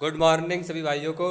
Good morning सभी भाइयों को।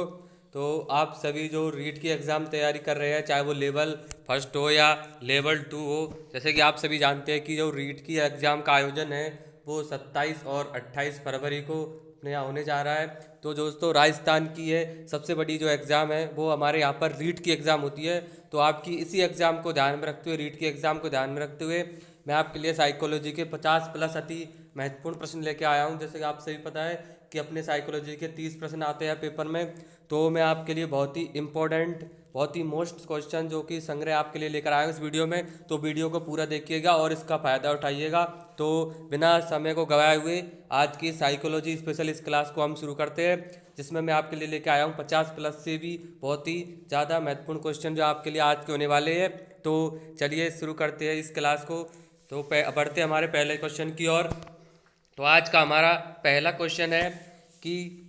तो आप सभी जो रीट की एग्ज़ाम तैयारी कर रहे हैं, चाहे वो लेवल फर्स्ट हो या लेवल टू हो, जैसे कि आप सभी जानते हैं कि जो रीट की एग्ज़ाम का आयोजन है वो 27 और 28 फरवरी को अपने यहाँ होने जा रहा है। तो दोस्तों, राजस्थान की है सबसे बड़ी जो एग्ज़ाम है वो हमारे यहाँ पर रीट की एग्ज़ाम होती है। तो आपकी इसी एग्ज़ाम को ध्यान में रखते हुए, रीट की एग्ज़ाम को ध्यान में रखते हुए, मैं आपके लिए साइकोलॉजी के 50 प्लस अति महत्वपूर्ण प्रश्न लेके आया हूँ। जैसे कि आप सभी पता है कि अपने साइकोलॉजी के 30 प्रश्न आते हैं पेपर में। तो मैं आपके लिए बहुत ही इम्पोर्टेंट, बहुत ही मोस्ट क्वेश्चन जो कि संग्रह आपके लिए लेकर आया हूँ इस वीडियो में। तो वीडियो को पूरा देखिएगा और इसका फ़ायदा उठाइएगा। तो बिना समय को गवाए हुए आज की साइकोलॉजी स्पेशल इस क्लास को हम शुरू करते हैं, जिसमें मैं आपके लिए लेकर आया हूँ 50 प्लस से भी बहुत ही ज़्यादा महत्वपूर्ण क्वेश्चन जो आपके लिए आज के होने वाले हैं। तो चलिए शुरू करते हैं इस क्लास को। तो बढ़ते हमारे पहले क्वेश्चन की ओर। तो आज का हमारा पहला क्वेश्चन है कि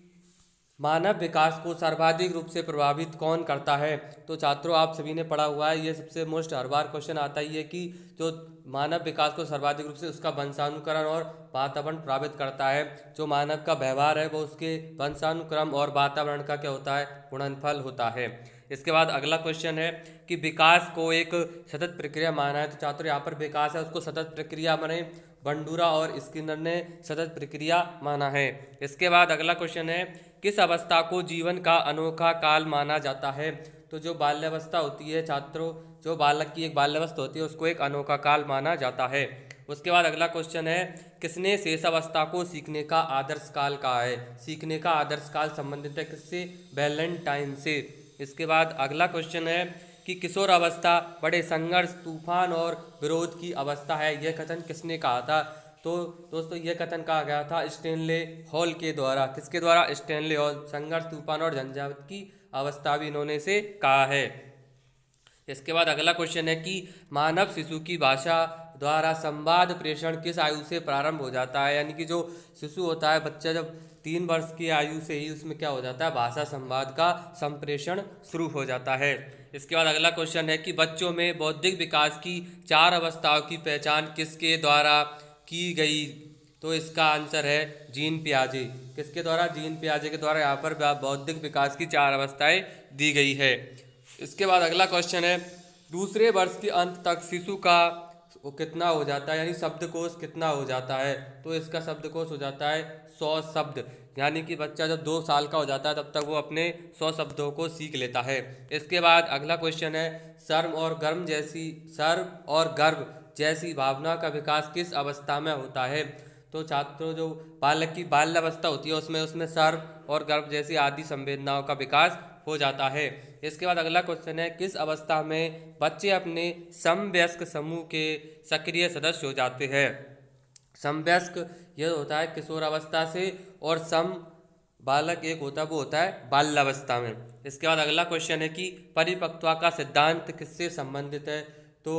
मानव विकास को सर्वाधिक रूप से प्रभावित कौन करता है। तो छात्रों, आप सभी ने पढ़ा हुआ है, ये सबसे मोस्ट हर बार क्वेश्चन आता ही है कि जो मानव विकास को सर्वाधिक रूप से उसका वंशानुक्रम और वातावरण प्रभावित करता है। जो मानव का व्यवहार है वो उसके वंशानुक्रम और वातावरण का क्या होता है, गुणनफल होता है। इसके बाद अगला क्वेश्चन है कि विकास को एक सतत प्रक्रिया माना है। तो छात्रों, यहाँ पर विकास है उसको सतत प्रक्रिया माने बंडूरा और स्किनर ने सतत प्रक्रिया माना है। इसके बाद अगला क्वेश्चन है किस अवस्था को जीवन का अनोखा काल माना जाता है। तो जो बाल्यावस्था होती है छात्रों, जो बालक की एक बाल्यावस्था होती है उसको एक अनोखा काल माना जाता है। उसके बाद अगला क्वेश्चन है किसने शेष अवस्था को सीखने का आदर्श काल कहा है। सीखने का आदर्श काल संबंधित है किससे, वैलेंटाइन से। इसके बाद अगला क्वेश्चन है कि किशोर अवस्था बड़े संघर्ष, तूफान और विरोध की अवस्था है, यह कथन किसने कहा था। तो दोस्तों, यह कथन कहा गया था स्टैनले हॉल के द्वारा। किसके द्वारा, स्टैनले हॉल। संघर्ष, तूफान और झंझावत की अवस्था भी इन्होंने से कहा है। इसके बाद अगला क्वेश्चन है कि मानव शिशु की भाषा द्वारा संवाद प्रेषण किस आयु से प्रारंभ हो जाता है। यानी कि जो शिशु होता है, बच्चा जब 3 वर्ष की आयु से ही उसमें क्या हो जाता है, भाषा संवाद का संप्रेषण शुरू हो जाता है। इसके बाद अगला क्वेश्चन है कि बच्चों में बौद्धिक विकास की 4 अवस्थाओं की पहचान किसके द्वारा की गई। तो इसका आंसर है जीन पियाजे। किसके द्वारा, जीन पियाजे के द्वारा यहाँ पर बौद्धिक विकास की 4 अवस्थाएं दी गई है। इसके बाद अगला क्वेश्चन है दूसरे वर्ष के अंत तक शिशु का वो कितना हो जाता है, यानी शब्दकोश कितना हो जाता है। तो इसका शब्दकोश हो जाता है 100 शब्द। यानी कि बच्चा जब 2 साल का हो जाता है तब तक वो अपने 100 शब्दों को सीख लेता है। इसके बाद अगला क्वेश्चन है शर्म और गर्व जैसी भावना का विकास किस अवस्था में होता है। तो छात्रों, जो बालक की बाल्यावस्था होती है उसमें उसमें शर्म और गर्व जैसी आदि संवेदनाओं का विकास हो जाता है। इसके बाद अगला क्वेश्चन है किस अवस्था में बच्चे अपने समवयस्क समूह के सक्रिय सदस्य हो जाते हैं। समवयस्क यह होता है किशोर अवस्था से, और सम बालक एक होता है वो होता है बाल्यावस्था में। इसके बाद अगला क्वेश्चन है कि परिपक्वता का सिद्धांत किससे संबंधित है। तो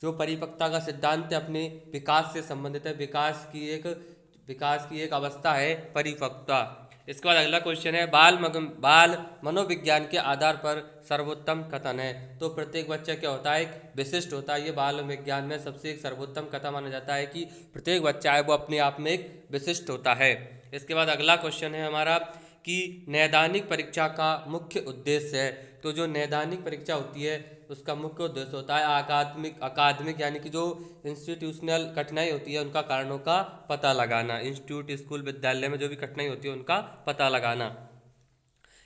जो परिपक्वता का सिद्धांत है अपने विकास से संबंधित है। विकास की एक अवस्था है परिपक्वता। इसके बाद अगला क्वेश्चन है बाल मनोविज्ञान के आधार पर सर्वोत्तम कथन है। तो प्रत्येक बच्चा क्या होता है, एक विशिष्ट होता है। ये बाल विज्ञान में सबसे एक सर्वोत्तम कथन माना जाता है कि प्रत्येक बच्चा है वो अपने आप में एक विशिष्ट होता है। इसके बाद अगला क्वेश्चन है हमारा कि नैदानिक परीक्षा का मुख्य उद्देश्य है। तो जो नैदानिक परीक्षा होती है उसका मुख्य उद्देश्य होता है अकादमिक यानी कि जो इंस्टीट्यूशनल कठिनाई होती है उनका कारणों का पता लगाना। इंस्टीट्यूट, स्कूल, विद्यालय में जो भी कठिनाई होती है उनका पता लगाना।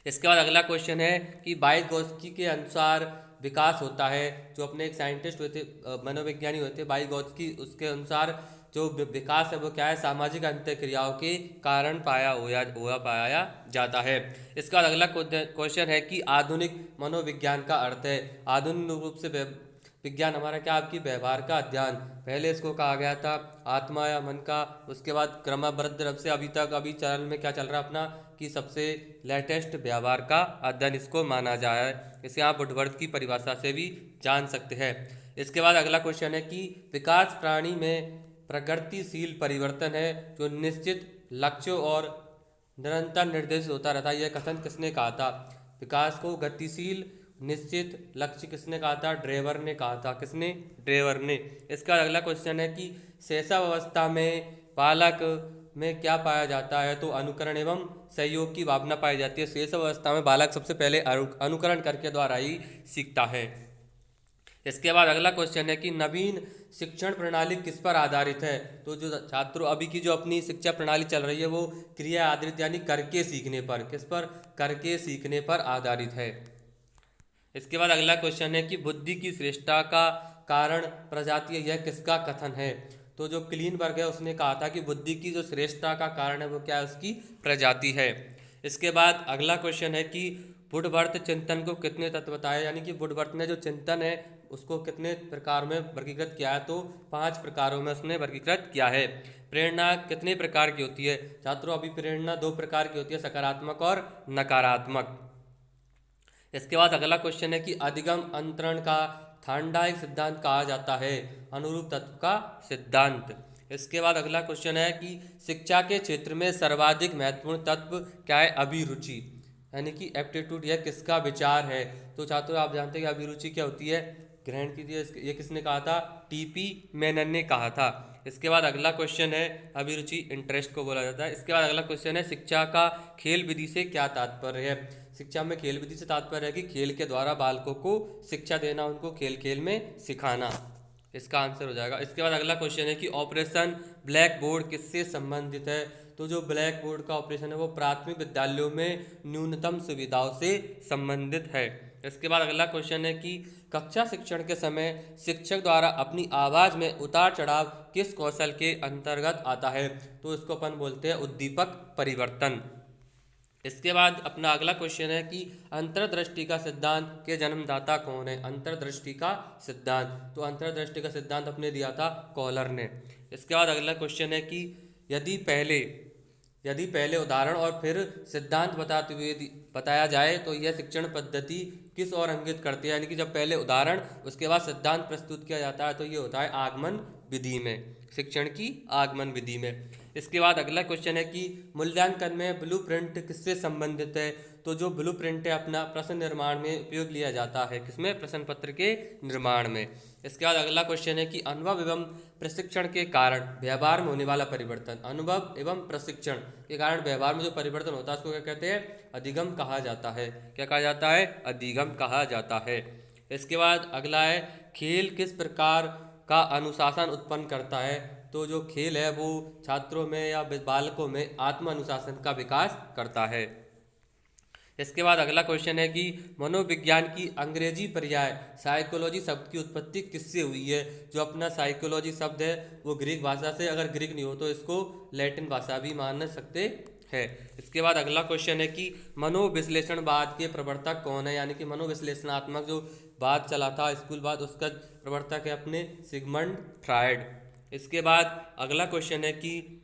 इसके बाद अगला क्वेश्चन है कि वाइगोत्स्की के अनुसार विकास होता है। जो अपने एक साइंटिस्ट हुए थे, मनोविज्ञानी हुए थे वाइगोत्स्की, उसके अनुसार जो विकास है वो क्या है, सामाजिक अंतःक्रियाओं के कारण पाया जाता है। इसके बाद अगला क्वेश्चन है कि आधुनिक मनोविज्ञान का अर्थ है। आधुनिक रूप से विज्ञान हमारा क्या, आपकी व्यवहार का अध्ययन। पहले इसको कहा गया था आत्मा या मन का। उसके बाद क्रमबद्ध रूप से अभी चरण में क्या चल रहा है अपना, कि सबसे लेटेस्ट व्यवहार का अध्ययन इसको माना जाए। इसे आप वुडवर्ड की परिभाषा से भी जान सकते हैं। इसके बाद अगला क्वेश्चन है कि विकास प्राणी में प्रगतिशील परिवर्तन है जो निश्चित लक्ष्यों और निरंतर निर्देशित होता रहता है, यह कथन किसने कहा था। विकास को गतिशील निश्चित लक्ष्य किसने कहा था, ड्रेवर ने कहा था। किसने, ड्रेवर ने। इसका अगला क्वेश्चन है कि शैशव अवस्था में बालक में क्या पाया जाता है। तो अनुकरण एवं सहयोग की भावना पाई जाती है। शैशव अवस्था में बालक सबसे पहले अनुकरण करके द्वारा ही सीखता है। इसके बाद अगला क्वेश्चन है कि नवीन शिक्षण प्रणाली किस पर आधारित है। तो जो छात्रों अभी की जो अपनी शिक्षा प्रणाली चल रही है वो क्रिया आधारित यानी करके सीखने पर, किस पर, करके सीखने पर आधारित है। इसके बाद अगला क्वेश्चन है कि बुद्धि की श्रेष्ठता का कारण प्रजाति है, यह किसका कथन है। तो जो क्लीनबर्ग है उसने कहा था कि बुद्धि की जो श्रेष्ठता का कारण है वो क्या है, उसकी प्रजाति है। इसके बाद अगला क्वेश्चन है कि वुडवर्थ चिंतन को कितने तत्व बताए, यानी कि वुडवर्थ ने जो चिंतन है उसको कितने प्रकार में वर्गीकृत किया है। तो 5 प्रकारों में उसने वर्गीकृत किया है। प्रेरणा कितने प्रकार की होती है छात्रों, अभी प्रेरणा 2 प्रकार की होती है, सकारात्मक और नकारात्मक। इसके बाद अगला क्वेश्चन है कि अधिगम अंतरण का थांडाइक सिद्धांत कहा जाता है, अनुरूप तत्व का सिद्धांत। इसके बाद अगला क्वेश्चन है कि शिक्षा के क्षेत्र में सर्वाधिक महत्वपूर्ण तत्व क्या है, अभिरुचि, यानी कि एप्टीट्यूड, यह किसका विचार है। तो छात्रों आप जानते हैं कि अभिरुचि क्या होती है, ग्रहण कीजिए, ये किसने कहा था, टीपी मेनन ने कहा था। इसके बाद अगला क्वेश्चन है अभिरुचि, इंटरेस्ट को बोला जाता है। इसके बाद अगला क्वेश्चन है शिक्षा का खेल विधि से क्या तात्पर्य है। शिक्षा में खेल विधि से तात्पर्य है कि खेल के द्वारा बालकों को शिक्षा देना, उनको खेल खेल में सिखाना, इसका आंसर हो जाएगा। इसके बाद अगला क्वेश्चन है कि ऑपरेशन ब्लैक बोर्ड किससे संबंधित है। तो जो ब्लैक बोर्ड का ऑपरेशन है वो प्राथमिक विद्यालयों में न्यूनतम सुविधाओं से संबंधित है। इसके बाद अगला क्वेश्चन है कि कक्षा शिक्षण के समय शिक्षक द्वारा अपनी आवाज़ में उतार चढ़ाव किस कौशल के अंतर्गत आता है। तो इसको अपन बोलते हैं उद्दीपक परिवर्तन। इसके बाद अपना अगला क्वेश्चन है कि अंतर्दृष्टि का सिद्धांत के जन्मदाता कौन है। अंतर्दृष्टि का सिद्धांत, तो अंतर्दृष्टि का सिद्धांत अपने दिया था कॉलर ने। इसके बाद अगला क्वेश्चन है कि यदि पहले उदाहरण और फिर सिद्धांत बताते हुए बताया जाए तो यह शिक्षण पद्धति किस ओर इंगित करती है, यानी कि जब पहले उदाहरण उसके बाद सिद्धांत प्रस्तुत किया जाता है तो ये होता है आगमन विधि में, शिक्षण की आगमन विधि में। इसके बाद अगला क्वेश्चन है कि मूल्यांकन में ब्लूप्रिंट किससे संबंधित है। तो जो ब्लूप्रिंट है अपना प्रश्न निर्माण में उपयोग लिया जाता है, किसमें, प्रश्न पत्र के निर्माण में। इसके बाद अगला क्वेश्चन है कि अनुभव एवं प्रशिक्षण के कारण व्यवहार में होने वाला परिवर्तन, अनुभव एवं प्रशिक्षण के कारण व्यवहार में जो परिवर्तन होता है उसको क्या कहते हैं, अधिगम कहा जाता है। क्या कहा जाता है, अधिगम कहा जाता है। इसके बाद अगला है खेल किस प्रकार का अनुशासन उत्पन्न करता है। तो जो खेल है वो छात्रों में या बालकों में आत्म अनुशासन का विकास करता है। इसके बाद अगला क्वेश्चन है कि मनोविज्ञान की अंग्रेजी पर्याय साइकोलॉजी शब्द की उत्पत्ति किससे हुई है। जो अपना साइकोलॉजी शब्द है वो ग्रीक भाषा से, अगर ग्रीक नहीं हो तो इसको लैटिन भाषा भी मान सकते हैं। इसके बाद अगला क्वेश्चन है कि मनोविश्लेषणवाद के प्रवर्तक कौन है, यानी कि मनोविश्लेषणात्मक जो वाद चला था स्कूलवाद, उसका प्रवर्तक है अपने सिगमंड फ्रायड। इसके बाद अगला क्वेश्चन है कि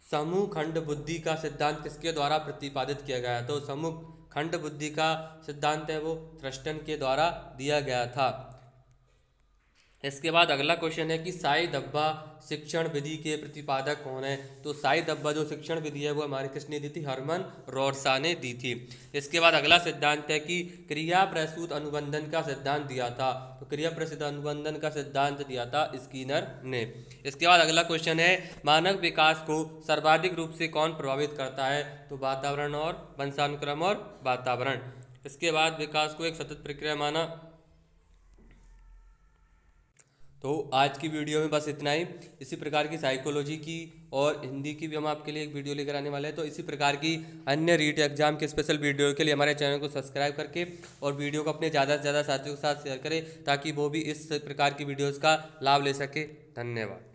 समूह खंड बुद्धि का सिद्धांत किसके द्वारा प्रतिपादित किया गया है। तो समूह खंड बुद्धि का सिद्धांत है वो थ्रस्टन के द्वारा दिया गया था। इसके बाद अगला क्वेश्चन है कि साई दब्बा शिक्षण विधि के प्रतिपादक कौन है। तो साई दब्बा जो शिक्षण विधि है वो हमारे किसने दी थी, हरमन रॉर्सा ने दी थी। इसके बाद अगला सिद्धांत है कि क्रिया प्रसूत अनुबंधन का सिद्धांत दिया था। तो क्रिया प्रसूत अनुबंधन का सिद्धांत दिया था स्किनर ने। इसके बाद अगला क्वेश्चन है मानव विकास को सर्वाधिक रूप से कौन प्रभावित करता है। तो वातावरण और वंशानुक्रम और वातावरण। इसके बाद विकास को एक सतत प्रक्रिया माना। तो आज की वीडियो में बस इतना ही। इसी प्रकार की साइकोलॉजी की और हिंदी की भी हम आपके लिए एक वीडियो लेकर आने वाले हैं। तो इसी प्रकार की अन्य रीट एग्जाम के स्पेशल वीडियो के लिए हमारे चैनल को सब्सक्राइब करके और वीडियो को अपने ज़्यादा से ज़्यादा साथियों के साथ शेयर करें ताकि वो भी इस प्रकार की वीडियोज़ का लाभ ले सके। धन्यवाद।